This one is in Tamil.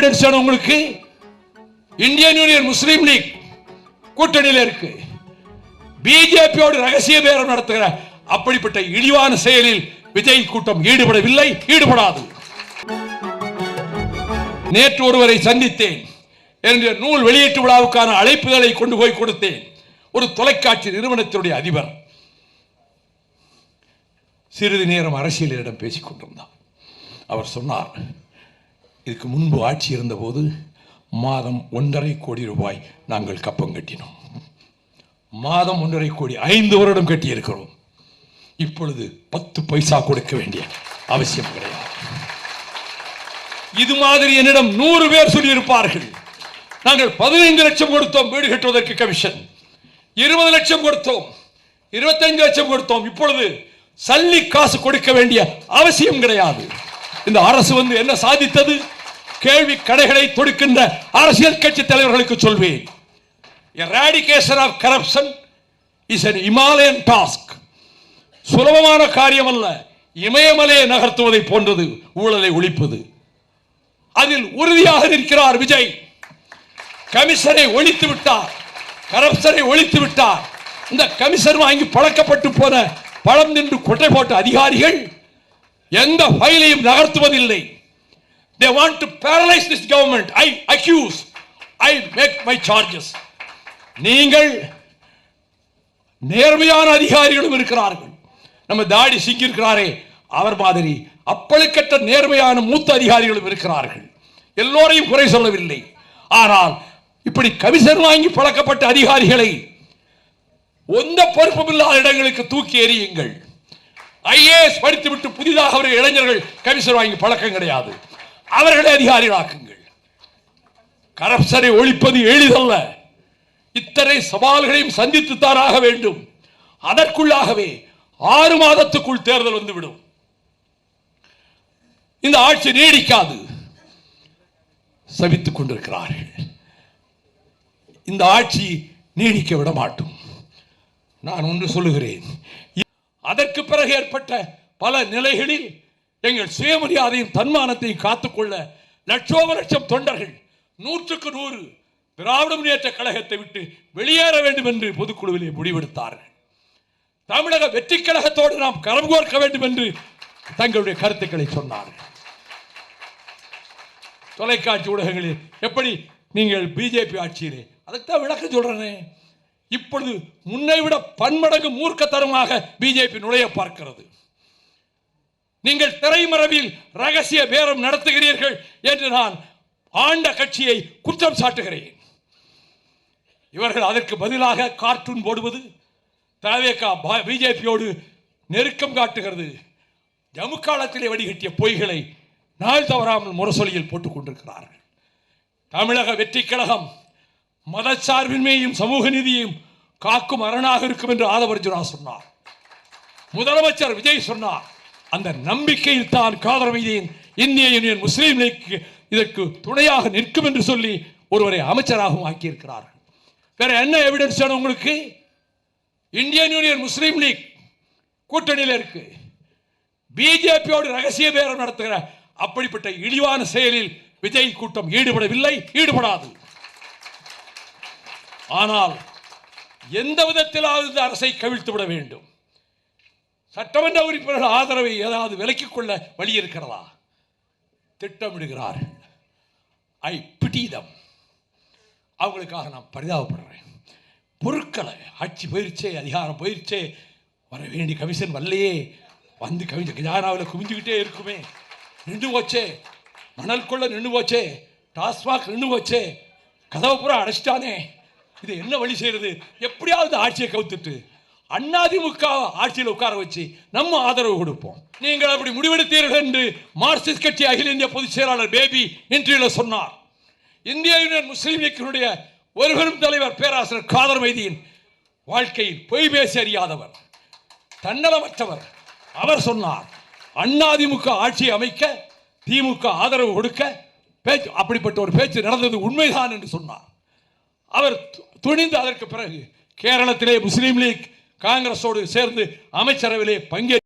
எவிடன்ஸ் உங்களுக்கு? இந்தியன் யூனியன் முஸ்லீம் லீக் கூட்டணியில் இருக்கு. பிஜேபியோடு ரகசிய பேரம் நடத்துகிற அப்படிப்பட்ட இழிவான செயலில் விஜய் கூட்டம் ஈடுபடவில்லை, ஈடுபடாது. நேற்று ஒருவரை சந்தித்தேன். என்ற நூல் வெளியீட்டு விழாவுக்கான அழைப்புகளை கொண்டு போய் கொடுத்தேன். ஒரு தொலைக்காட்சி நிறுவனத்தினுடைய அதிபர் சிறிது நேரம் அரசியலிடம் பேசிக் கொண்டிருந்தார். அவர் சொன்னார், இதுக்கு முன்பு ஆட்சி இருந்தபோது மாதம் 1.5 கோடி ரூபாய் நாங்கள் கப்பம் கட்டினோம். மாதம் 1.5 கோடி 5 வருடம் கட்டியிருக்கிறோம். இப்பொழுது 10 பைசா கொடுக்க வேண்டிய அவசியம் கிடையாது. இது மாதிரி என்னிடம் 100 பேர் சொல்லியிருப்பார்கள். நாங்கள் 15 லட்சம் கொடுத்தோம் வீடு கட்டுவதற்கு கமிஷன், 20 லட்சம் கொடுத்தோம், 25 லட்சம் கொடுத்தோம். இப்பொழுது சல்லி காசு கொடுக்க வேண்டிய அவசியம் கிடையாது. இந்த அரசு என்ன சாதித்தது? கேள்வி கடைகளை தொடுக்கின்ற அரசியல் கட்சி தலைவர்களுக்கு சொல்வேன், eradication of corruption is an Himalayan task. சுலபமான காரியம் அல்ல. இமயமலையை நகர்த்துவதை போன்றது ஊழலை ஒழிப்பது. அதில் உறுதியாக இருக்கிறார் விஜய். கமிஷனை ஒழித்து விட்டார், கரப்ஷனை ஒழித்து விட்டார். இந்த கமிஷன் வாங்கி பழக்கப்பட்டு போன பழம் நின்று கொட்டை போட்ட அதிகாரிகள் எந்த ஃபைலையும் நகர்த்துவதில்லை. They want to paralyze this government. I accuse, I make my charges. நீங்கள் நேர்மையான அதிகாரிகளும் இருக்கிறார்கள். நம்ம தாடி சிங்கி இருக்கிறாரே அவர் மாதிரி அப்பழுக்கற்ற நேர்மையான மூத்த அதிகாரிகளும் இருக்கிறார்கள். எல்லோரையும் குறை சொல்லவில்லை. ஆனால் இப்படி கமிஷன் வாங்கி பழக்கப்பட்ட அதிகாரிகளை எந்த பொறுப்புமில்லாத இடங்களுக்கு தூக்கி எறியுங்கள். ஐஏஎஸ் படித்துவிட்டு புதிதாக ஒரு இளைஞர்கள் கமிஷன் வாங்கி பழக்கம் கிடையாது, அவர்களை அதிகாரிகளாக்குங்கள். கரப்ஷனை ஒழிப்பது எளிதல்ல. இத்தனை சவால்களையும் சந்தித்துத்தான் ஆக வேண்டும். அதற்குள்ளாகவே 6 மாதத்துக்குள் தேர்தல் வந்துவிடும். இந்த ஆட்சி நீடிக்காது. சபித்துக் கொண்டிருக்கிறார்கள். இந்த ஆட்சி நீடிக்க விட மாட்டோம். நான் ஒன்று சொல்லுகிறேன், அதற்கு பிறகு ஏற்பட்ட பல நிலைகளில் எங்கள் சுயமரியாதையும் தன்மானத்தையும் காத்துக்கொள்ள லட்சோப லட்சம் தொண்டர்கள் 100க்கு 100 திராவிட முன்னேற்ற கழகத்தை விட்டு வெளியேற வேண்டும் என்று பொதுக்குழுவிலே முடிவெடுத்தார்கள். தமிழக வெற்றி கழகத்தோடு நாம் கரம் கோர்க்க வேண்டும் என்று தங்களுடைய கருத்துக்களை சொன்னார்கள். தொலைக்காட்சி ஊடகங்களில் எப்படி நீங்கள் பிஜேபி ஆட்சியிலே, அதுக்குத்தான் விளக்கம் சொல்றேனே. இப்பொழுது முன்னை விட பன்மடங்கு மூர்க்கத்தனமாக பிஜேபி நுழைய பார்க்கிறது. நீங்கள் திரைமறைவில் ரகசிய பேரம் நடத்துகிறீர்கள் என்று நான் ஆண்ட கட்சியை குற்றம் சாட்டுகிறேன். இவர்கள் அதற்கு பதிலாக கார்ட்டூன் போடுவது, பிஜேபியோடு நெருக்கம் காட்டுகிறது. ஜம்மு காலத்திலே வடிகட்டிய பொய்களை நாள் தவறாமல் முரசொலியில் போட்டுக் கொண்டிருக்கிறார்கள். தமிழக வெற்றி கழகம் மதச்சார்பின்மையும் சமூக நீதியையும் காக்கும் அரணாக இருக்கும் என்று ஆதவர்ஜுனா சொன்னார். முதலமைச்சர் விஜய் சொன்னார். அந்த நம்பிக்கையில் தான் காதர் மீதியின் இந்திய யூனியன் முஸ்லீம் லீக் இதற்கு துணையாக நிற்கும் என்று சொல்லி ஒருவரை அமைச்சராகவும் ஆக்கியிருக்கிறார்கள். வேற என்ன எவிடன்ஸ் உங்களுக்கு? இந்தியன் யூனியன் முஸ்லீம் லீக் கூட்டணியில் இருக்கு. பிஜேபியோடு ரகசிய பேரம் நடத்துகிற அப்படிப்பட்ட இழிவான செயலில் விஜய் கூட்டம் ஈடுபடவில்லை, ஈடுபடாது. ஆனால் எந்த விதத்திலாவது இந்த அரசை கவிழ்த்து விட வேண்டும். சட்டமன்ற உறுப்பினர்கள் ஆதரவை ஏதாவது விலக்கிக் கொள்ள வழி இருக்கிறதா? திட்டமிடுகிறார்கள். ஐ பிட்டி தம். அவங்களுக்காக நான் பரிதாபப்படுறேன். பொருட்களை ஆட்சி போயிருச்சே, அதிகாரம் போயிருச்சே, வர வேண்டிய கமிஷன் வரலையே, வந்து கஜானாவில் குவிஞ்சுக்கிட்டே இருக்குமே, நின்று போச்சே, மணல் கொள்ள நின்று போச்சே, டாஸ்மாக் நின்று போச்சே, கதவை பூரா அடைச்சிட்டானே, இது என்ன வழி செய்யறது? எப்படியாவது ஆட்சியை கவுத்துட்டு அதிமுக ஆட்சியில் உட்கார வச்சு நம்ம ஆதரவு கொடுப்போம். நீங்கள் அப்படி முடிவெடுத்தீர்கள் என்று மார்க்சிஸ்ட் கட்சி அகில இந்திய பொதுச் செயலாளர் பேபி இன்டர்வியூவில் சொன்னார். இந்திய யூனியன் முஸ்லீம் லீக்கினுடைய ஒரு பெரும் தலைவர் பேராசிரியர் காதர் மைதீன் வாழ்க்கையில் பொய் பேசி அறியாதவர், தன்னலமற்றவர். அவர் சொன்னார், அதிமுக ஆட்சியை அமைக்க திமுக ஆதரவு கொடுக்க பேச்சு, அப்படிப்பட்ட ஒரு பேச்சு நடந்தது உண்மைதான் என்று சொன்னார். அவர் துணிந்து அதற்கு பிறகு கேரளத்திலே முஸ்லீம் லீக் காங்கிரஸோடு சேர்ந்து அமைச்சரவையிலே பங்கேற்று